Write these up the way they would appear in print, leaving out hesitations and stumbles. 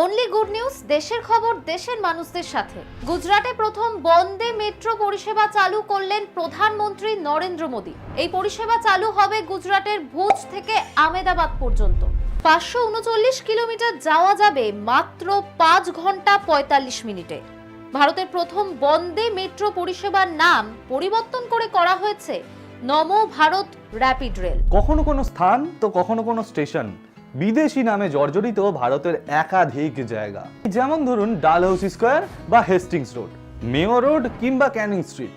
Only good news, দেশের খবর দেশের মানুষদের সাথে। গুজরাটে প্রথম বন্দে মেট্রো পরিষেবা চালু করলেন প্রধানমন্ত্রী নরেন্দ্র মোদী। এই পরিষেবা চালু হবে গুজরাটের ভুজ থেকে আহমেদাবাদ পর্যন্ত। 539 কিলোমিটার যাওয়া যাবে মাত্র 5 ঘন্টা 45 মিনিটে। ভারতের প্রথম বন্দে মেট্রো পরিষেবার নাম পরিবর্তন করে করা হয়েছে নমো ভারত র্যাপিড রেল। কখনো কোনো স্থান তো কখনো কোনো স্টেশন বিদেশি নামে জর্জরিত ভারতের একাধিক জায়গা, যেমন ধরুন ডালহাউসি স্কোয়ার বা হেস্টিংস রোড, মেয়ো রোড কিংবা ক্যানিং স্ট্রিট।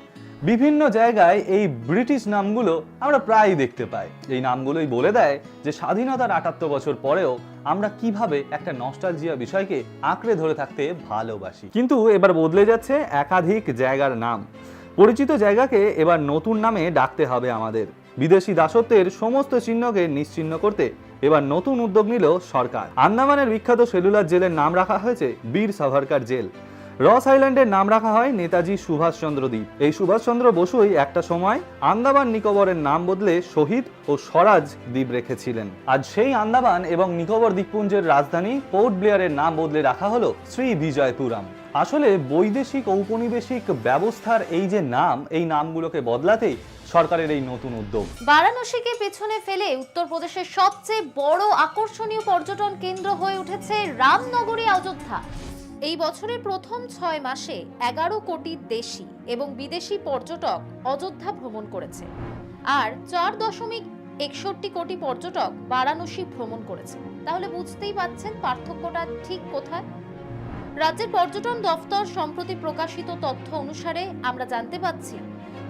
বিভিন্ন জায়গায় এই ব্রিটিশ নামগুলো আমরা প্রায়ই দেখতে পাই। এই নামগুলোই বলে দেয় যে স্বাধীনতার 78 বছর পরেও আমরা কিভাবে একটা নস্টালজিয়া বিষয়কে আঁকড়ে ধরে থাকতে ভালোবাসি। কিন্তু এবার বদলে যাচ্ছে একাধিক জায়গার নাম। পরিচিত জায়গাকে এবার নতুন নামে ডাকতে হবে আমাদের। বিদেশি দাসত্বের সমস্ত চিহ্নকে নিশ্চিহ্ন করতে এবার নতুন উদ্যোগ নিল সরকার। আন্দামানের বিখ্যাত সেলুলার জেলের নাম রাখা হয়েছে বীর সাভারকার জেল। রস আইল্যান্ডের নাম রাখা হয় নেতাজি সুভাষচন্দ্র দ্বীপ। এই সুভাষচন্দ্র বসুই একটা সময় আন্দামান নিকোবরের নাম বদলে শহীদ ও স্বরাজ দ্বীপ রেখেছিলেন। আজ সেই আন্দামান এবং নিকোবর দ্বীপপুঞ্জের রাজধানী পোর্ট ব্লেয়ারের নাম বদলে রাখা হলো শ্রী বিজয়পুরাম। আসলে বৈদেশিক ঔপনিবেশিক ব্যবস্থার এই যে নাম, এই নামগুলোকে বদলাতেই সরকারের এই নতুন উদ্যোগ। বারাণসীকে পেছনে ফেলে উত্তরপ্রদেশের সবচেয়ে বড় আকর্ষণীয় পর্যটন কেন্দ্র হয়ে উঠেছে রামনগরী অযোধ্যা। এই বছরের প্রথম 6 মাসে 11 কোটি দেশি এবং বিদেশি পর্যটক অযোধ্যা ভ্রমণ করেছে, আর 4.61 কোটি পর্যটক বারাণসী ভ্রমণ করেছে। তাহলে বুঝতেই পাচ্ছেন পার্থক্যটা ঠিক কোথায়। রাজ্যের পর্যটন দফতর সম্প্রতি প্রকাশিত তথ্য অনুসারে আমরা জানতে পাচ্ছি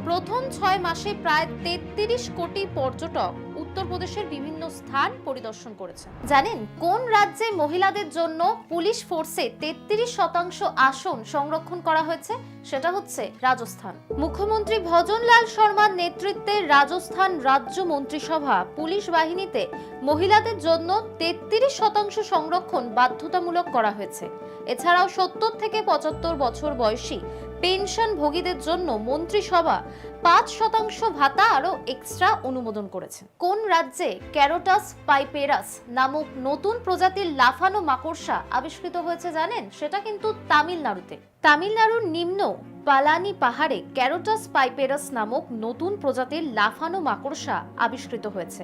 প্রথম 6 মাসে প্রায় 33 কোটি পর্যটক উত্তরপ্রদেশের বিভিন্ন স্থান পরিদর্শন করেছে। জানেন কোন রাজ্যে মহিলাদের জন্য পুলিশ ফোর্সে 33% আসন সংরক্ষণ করা হয়েছে? সেটা হচ্ছে রাজস্থান। মুখ্যমন্ত্রী ভজনলাল শর্মার নেতৃত্বে রাজস্থান রাজ্য মন্ত্রিসভা পুলিশ বাহিনীতে মহিলাদের জন্য 33% সংরক্ষণ বাধ্যতামূলক করা হয়েছে। এছাড়াও 70 থেকে 75 বছর বয়সী পেনশন ভোগীদের জন্য মন্ত্রিসভা 5% ভাতা আরো এক্সট্রা অনুমোদন করেছে। কোন রাজ্যে ক্যারোটাস পাইপেরাস নামক নতুন প্রজাতির লাফানো মাকড়সা আবিষ্কৃত হয়েছে জানেন? সেটা কিন্তু তামিলনাড়ুতে। তামিলনাড়ুর নিম্ন পালানি পাহাড়ে ক্যারোটাস পাইপেরাস নামক নতুন প্রজাতির লাফানো মাকড়সা আবিষ্কৃত হয়েছে।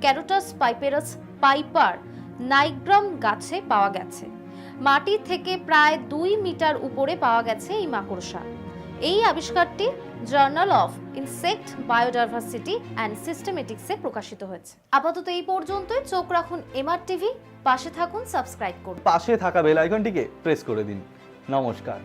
ক্যারোটাস পাইপেরাস পাইপার নাইগ্রাম গাছে পাওয়া গেছে। মাটি থেকে প্রায় 2 মিটার উপরে পাওয়া গেছে এই মাকড়সা। এই আবিষ্কারটি journal of insect biodiversity and সিস্টেমেটিক্সে প্রকাশিত হয়েছে। আপাতত এই পর্যন্তই। চোখ রাখুন এমআর টিভি, পাশে থাকুন, সাবস্ক্রাইব করুন, পাশে থাকা বেল আইকনটিকে প্রেস করে দিন। নমস্কার।